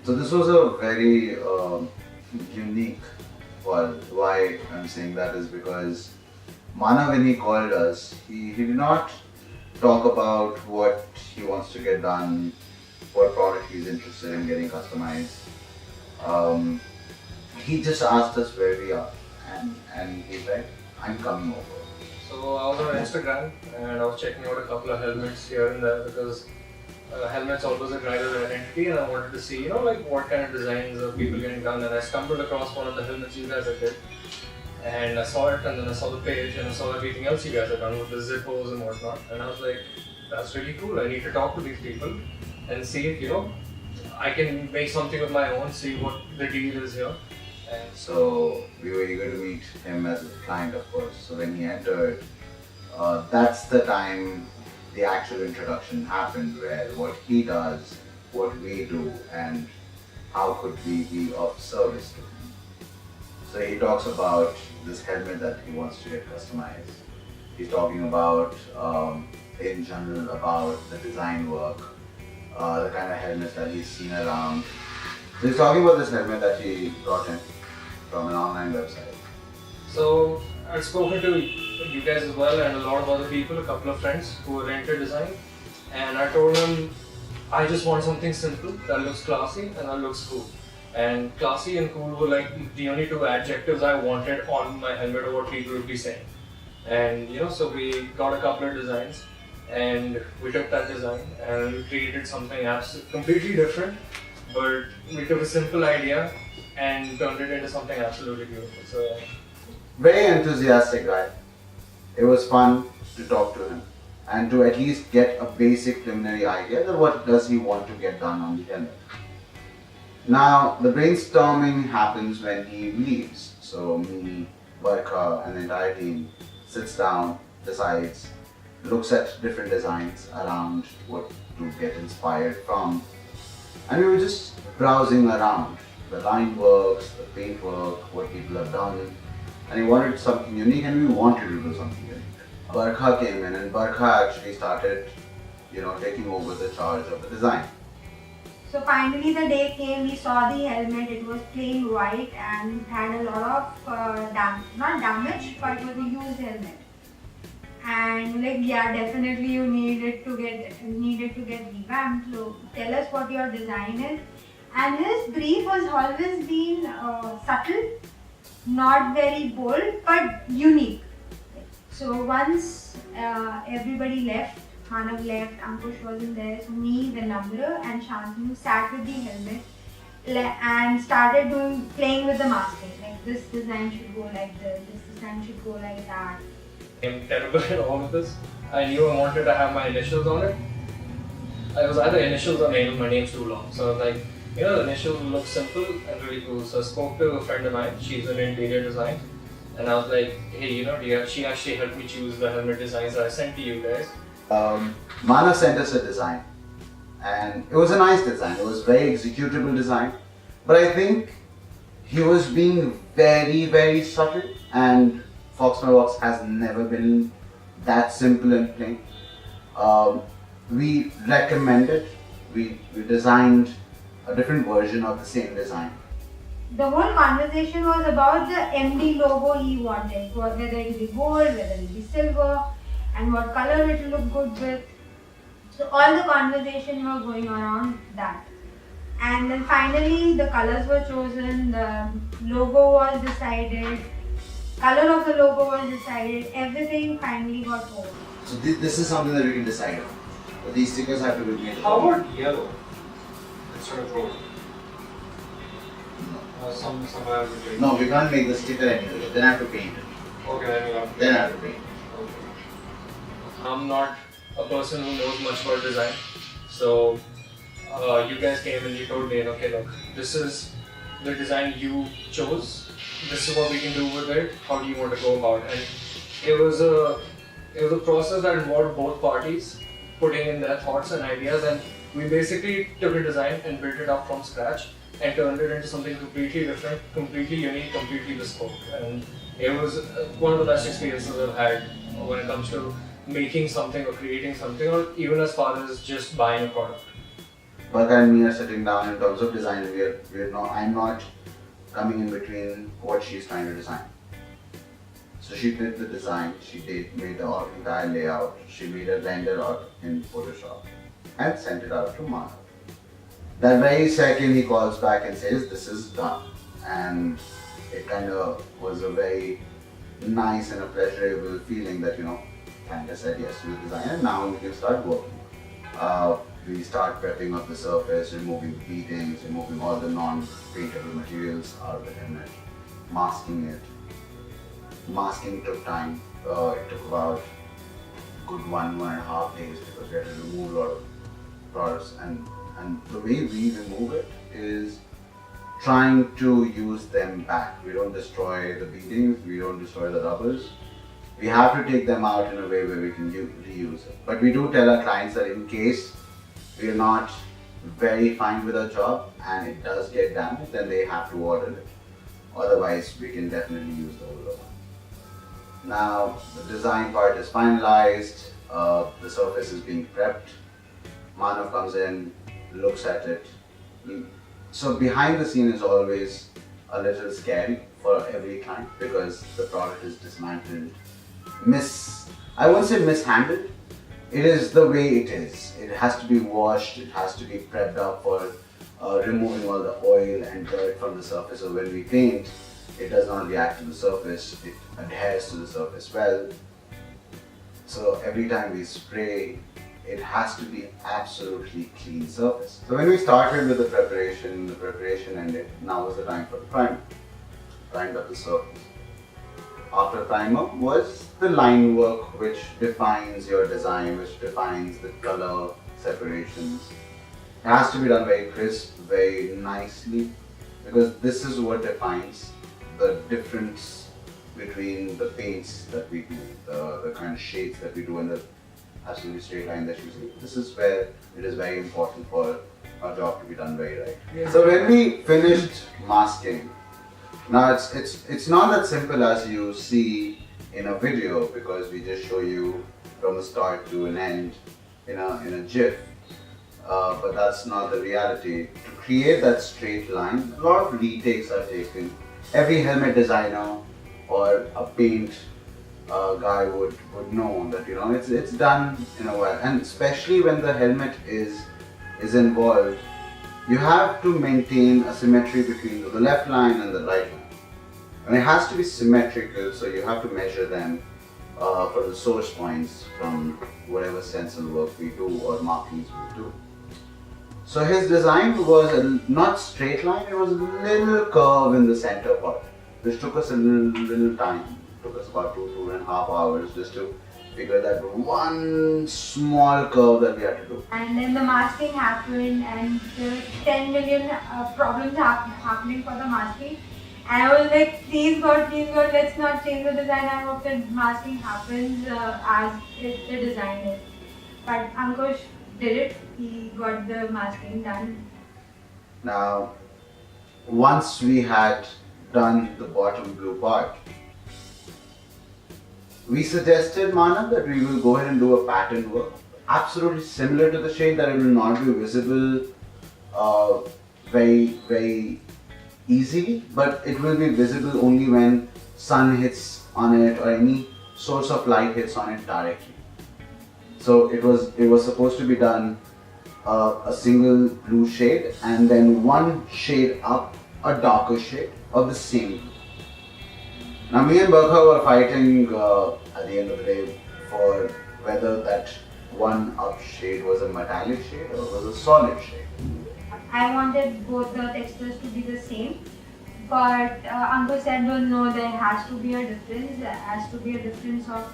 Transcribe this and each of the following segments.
So this was a very unique call. Why I'm saying that is because Manav, when he called us, he did not talk about what he wants to get done, what product he's interested in getting customized. Um, he just asked us where we are, and he's like, I'm coming over. So I was on Instagram and I was checking out a couple of helmets here and there because helmets always a driver's identity, and I wanted to see, like what kind of designs are people getting done. And I stumbled across one of the helmets you guys had did, and I saw it, and then I saw the page, and I saw everything else you guys had done with the zippos and whatnot. And I was like, that's really cool. I need to talk to these people and see if I can make something of my own, see what the deal is here. And so we were eager to meet him as a client, of course. So when he entered, that's the time the actual introduction happened, where what he does, what we do, and how could we be of service to him. So he talks about this helmet that he wants to get customized. He's talking about, in general, about the design work, the kind of helmets that he's seen around. So he's talking about this helmet that he got in from an online website. So I've spoken to you guys as well and a lot of other people, a couple of friends who are into design, and I told them I just want something simple that looks classy and that looks cool. And classy and cool were like the only two adjectives I wanted on my helmet or what people would be saying. And so we got a couple of designs and we took that design and we created something completely different, but we took a simple idea and turned it into something absolutely beautiful. So very enthusiastic guy. It was fun to talk to him and to at least get a basic preliminary idea that what does he want to get done on the helmet. Now the brainstorming happens when he leaves. So me, Barkha and the entire team sits down, decides, looks at different designs around what to get inspired from, and we were just browsing around the line works, the paint work, what people have done, and we wanted something unique, and we wanted to do something unique. Barkha came in, and Barkha actually started, taking over the charge of the design. So finally the day came, we saw the helmet, it was plain white and it had a lot of not damage, but it was a used helmet. And definitely you needed to get revamped. So tell us what your design is. And his brief was always been subtle, not very bold, but unique. So once everybody left, Manav left, Ankush wasn't there, so me, the Namra and Shantanu sat with the helmet and started playing with the masking. Like this design should go like this design should go like that. I'm terrible at all of this. I knew I wanted to have my initials on it. I was either initials or name. My name's too long. So I was like, the initials look simple and really cool. So I spoke to a friend of mine. She's in interior design. And I was like, hey, she actually helped me choose the helmet designs that I sent to you guys. Manav sent us a design, and it was a nice design. It was very executable design, but I think he was being very, very subtle, and Fox Box has never been that simple and plain. We recommended, we designed a different version of the same design. The whole conversation was about the MD logo he wanted, whether it will be gold, whether it will be silver, and what color it will look good with. So all the conversation were going around that. And then finally the colors were chosen, the logo was decided, color of the logo was decided, everything finally got over. So this is something that we can decide on. But these stickers have to be made. How about yellow instead of gold? Somewhere between. No, we can't make the sticker anyway. Then I have to paint it. Okay, then you have to. Then I have to paint it. I'm not a person who knows much about design, so you guys came and you told me, okay, look, this is the design you chose. This is what we can do with it. How do you want to go about it? And it was a process that involved both parties putting in their thoughts and ideas, and we basically took a design and built it up from scratch and turned it into something completely different, completely unique, completely bespoke. And it was one of the best experiences I've had when it comes to making something or creating something, or even as far as just buying a product. Baka and me are sitting down in terms of design. We're not. I'm not coming in between what she's trying to design. So she did the design. She made the entire layout. She made a render out in Photoshop and sent it out to Manav. That very second he calls back and says, "This is done," and it kind of was a very nice and a pleasurable feeling that kind of said yes to the design, and now we can start working. We start prepping up the surface, removing the beadings, removing all the non-paintable materials out of the helmet, masking it. Masking took time. It took about good 1.5 days because we had to remove a lot of products, and the way we remove it is trying to use them back. We don't destroy the beadings, we don't destroy the rubbers. We have to take them out in a way where we can reuse it. But we do tell our clients that in case we are not very fine with our job and it does get damaged, then they have to order it. Otherwise, we can definitely use the older one. Now, the design part is finalized, the surface is being prepped. Manav comes in, looks at it. So behind the scene is always a little scary for every client because the product is dismantled, I won't say mishandled. It is the way it is. It has to be washed, it has to be prepped up for removing all the oil and dirt from the surface. So when we paint, it does not react to the surface, it adheres to the surface well. So every time we spray, it has to be absolutely clean surface. So when we started with the preparation ended. Now was the time for the primer. Primed up the surface. After primer was the line work, which defines your design, which defines the color separations. It has to be done very crisp, very nicely, because this is what defines the difference between the paints that we do, the kind of shades that we do, and the absolutely straight line that you see. This is where it is very important for our job to be done very right. Yeah. So when we finished masking, now it's not that simple as you see in a video, because we just show you from the start to an end in a GIF. But that's not the reality. To create that straight line, a lot of retakes are taken. Every helmet designer or a paint guy would know that it's done in a while, and especially when the helmet is involved, you have to maintain a symmetry between the left line and the right line, and it has to be symmetrical. So you have to measure them for the source points from whatever stencil work we do or markings we do. So his design was not straight line, it was a little curve in the center part, which took us a little time. It took us about 2.5 hours just to figure that one small curve that we had to do. And then the masking happened, and there were 10 million problems happening for the masking. And I was like, please God, let's not change the design. I hope the masking happens as the design is. But Ankush did it. He got the masking done. Now, once we had done the bottom blue part, we suggested Manav that we will go ahead and do a pattern work, absolutely similar to the shade, that it will not be visible very, very easily, but it will be visible only when sun hits on it or any source of light hits on it directly. So it was supposed to be done a single blue shade and then one shade up, a darker shade of the same blue. Now me and Barkha were fighting at the end of the day for whether that one up shade was a metallic shade or was a solid shade. I wanted both the textures to be the same, but Ankush said no, there has to be a difference. There has to be a difference of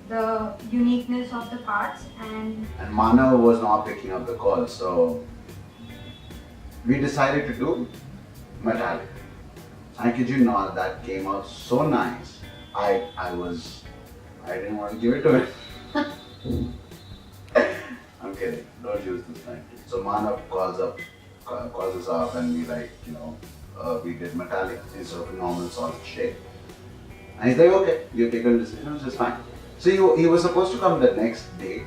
the uniqueness of the parts, and Manav was not picking up the call, so we decided to do metallic. I kid you not, that came out so nice. I didn't want to give it to him. I'm kidding. Don't use this line. So Manav calls us up, and we did metallic instead of a normal solid shade. And he's like, okay, you've taken a decision, which is fine. So he was supposed to come the next day,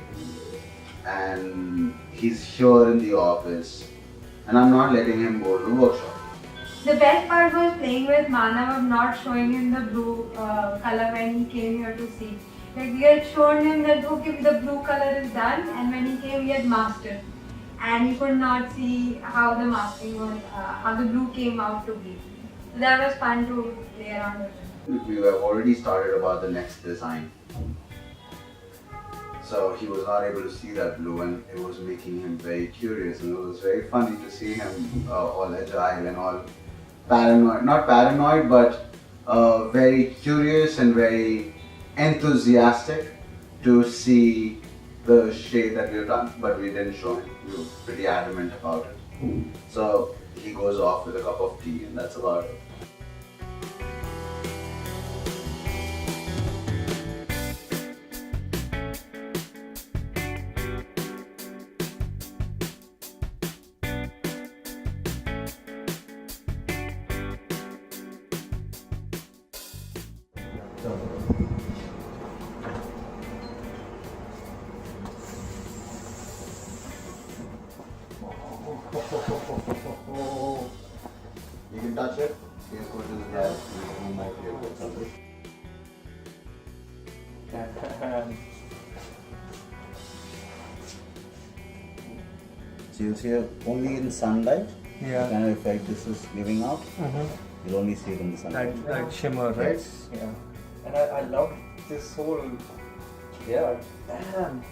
and he's here in the office and I'm not letting him go to the workshop. The best part was playing with Manav of not showing him the blue color when he came here to see. Like we had shown him that okay, the blue color is done, and when he came, he had masked it, and he could not see how the masking was, how the blue came out to be. So that was fun to play around with it. We have already started about the next design. So he was not able to see that blue, and it was making him very curious, and it was very funny to see him all agile and all paranoid, not paranoid, but very curious and very enthusiastic to see the shade that we've done, but we didn't show him. We were pretty adamant about it. So he goes off with a cup of tea, and that's about it. You can touch it. Clear coat is there. You can more clear coats on it. So you'll see it only in sunlight. Yeah. The kind of effect this is giving out. You'll only see it in the sunlight. Like shimmer, right? Yes. Yeah. And I love this whole. Yeah. Damn.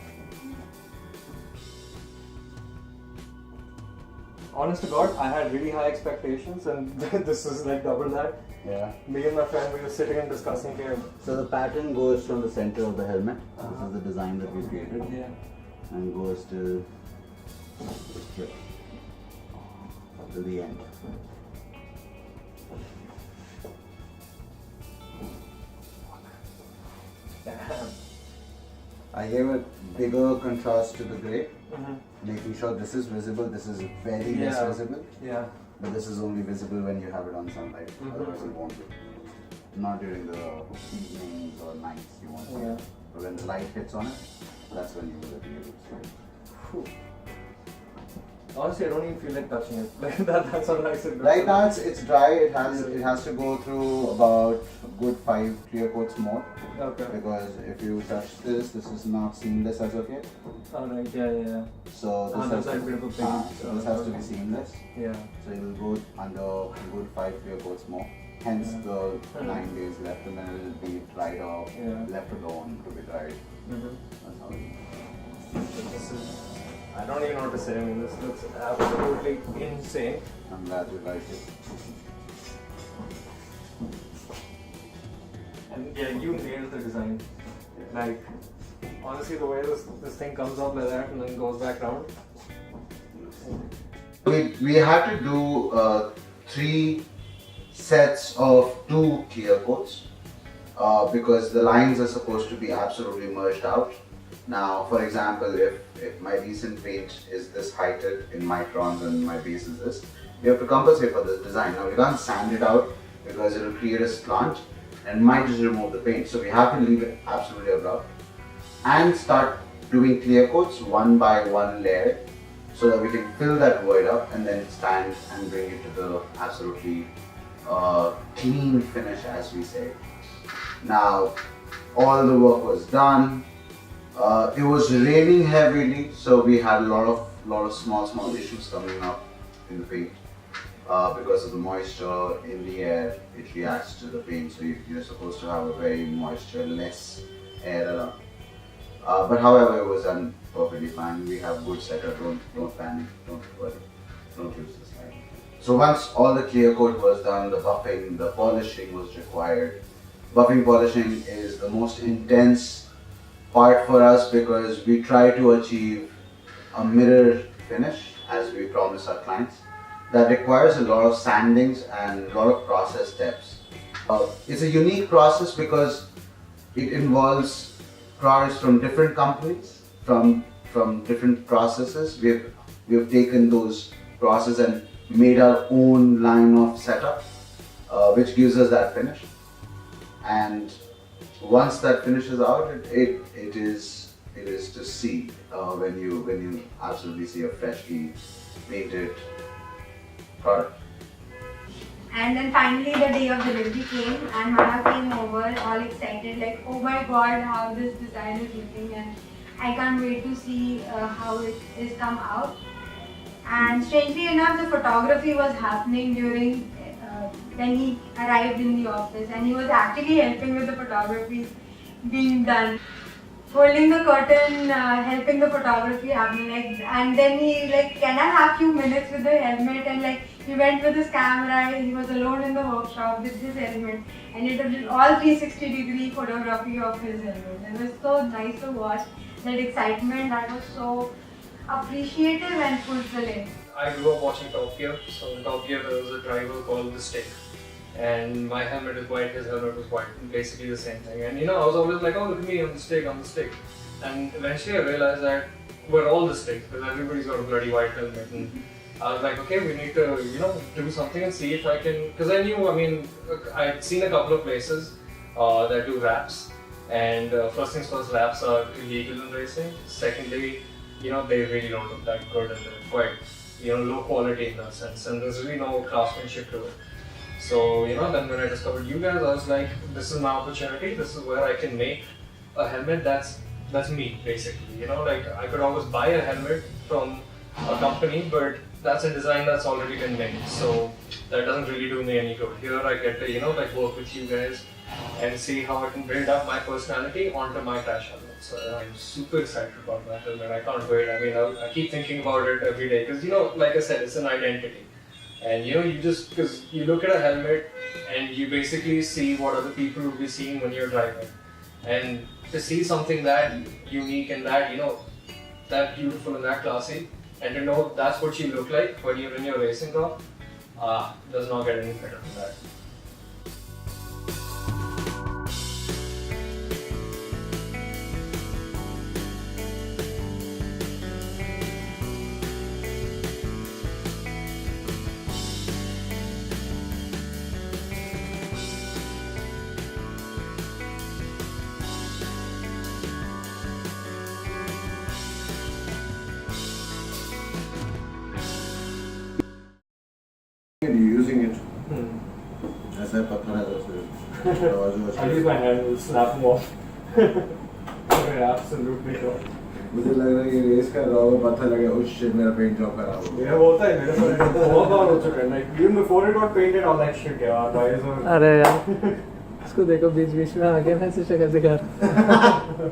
Honest to God, I had really high expectations, and this is like double that. Yeah. Me and my friend were just sitting and discussing here. So the pattern goes from the center of the helmet. This is the design that we created. Yeah. And goes till here, till the end. Damn. I gave a bigger contrast to the grey, Mm-hmm. making sure this is visible. This is very less Yeah. visible, Yeah. but this is only visible when you have it on sunlight. Mhm. Otherwise, it won't be. Not during the evenings or nights. You want it. Yeah. But when the light hits on it, that's when you will be able to see it. Whew. Honestly, I don't even feel like touching it. Like that's how nice it looks. Right now it's dry. It has to go through about a good 5 clear coats more, Okay. because if you touch this is not seamless as of yet. Alright, yeah. So this has There's to, a bit of a paint. so this has to be seamless. Yeah. So you will go under a good 5 clear coats more. Hence Yeah. the 9 days left, and then it will be dried off, Yeah. left alone to be dried. Mm-hmm. That's how it This is. I don't even know what to say. I mean, this looks absolutely insane. I'm glad you like it. And yeah, you nailed the design. Like, honestly, the way this thing comes up like that and then goes back down. We had to do 3 sets of 2 clear coats because the lines are supposed to be absolutely merged out. Now, for example, if my recent paint is this heighted in microns and my base is this, you have to compensate for this design. Now, we can't sand it out because it will create a slant and might just remove the paint. So we have to leave it absolutely abrupt and start doing clear coats one by one layer so that we can fill that void up and then stand and bring it to the absolutely clean finish, as we say. Now, all the work was done. It was raining heavily, so we had a lot of small issues coming up in the paint because of the moisture in the air. It reacts to the paint, so you're supposed to have a very moisture-less air around. But however, it was done perfectly fine. We have good setup. Don't panic. Don't worry. Don't lose this time. So once all the clear coat was done, the buffing, the polishing was required. Buffing polishing is the most intense part for us because we try to achieve a mirror finish as we promise our clients. That requires a lot of sandings and a lot of process steps. It's a unique process because it involves products from different companies, from different processes. We've taken those processes and made our own line of setup, which gives us that finish. And once that finishes out, it is to see when you absolutely see a freshly painted Got it. And then finally the day of delivery came and Manav came over all excited like, oh my god, how this design is looking, and I can't wait to see how it is come out. And strangely enough, the photography was happening during when he arrived in the office, and he was actually helping with the photography being done. Holding the curtain, helping the photography happen, like, and then he like, can I have few minutes with the helmet, and like he went with his camera, he was alone in the workshop with his helmet, and it was all 360-degree photography of his helmet. It was so nice to watch that excitement. That was so appreciative and fulfilling. I grew up watching Top Gear, so in Top Gear there was a driver called the STIG, and my helmet is white, his helmet was white, basically the same thing. And I was always like, oh look at me, I'm the STIG, I'm the STIG. And eventually I realized that we're all the STIG, because everybody's got a bloody white helmet. And I was like, okay, we need to, do something and see if I can, because I knew, I'd seen a couple of places that do wraps, and first things first, wraps are illegal in racing. Secondly, they really don't look that good, and they're quite, low quality in that sense, and there's really no craftsmanship to it. So, then when I discovered you guys, I was like, this is my opportunity, this is where I can make a helmet that's me, basically. Like, I could always buy a helmet from a company, but that's a design that's already been made, so that doesn't really do me any good. Here I get to, work with you guys and see how I can build up my personality onto my crash helmet. So I'm super excited about my helmet. I can't wait. I keep thinking about it every day because, like I said, it's an identity. And because you look at a helmet and you basically see what other people will be seeing when you're driving. And to see something that unique and that, that beautiful and that classy, and to know that's what you look like when you're in your racing car, does not get any better than that. You're using it. ऐसा पत्थर है तो I use my hand to snap them off. Okay, absolutely sure. मुझे लग रहा है ये race कर रहा होगा पत्थर लगे उस shit मेरा पेंट जॉब खराब हो गया होता है मेरे साथ बहुत बार हो चुका है like even before it got painted all that shit यार भाई अरे यार इसको देखो बीच बीच में आगे मैं से शक्ल दिखा रहा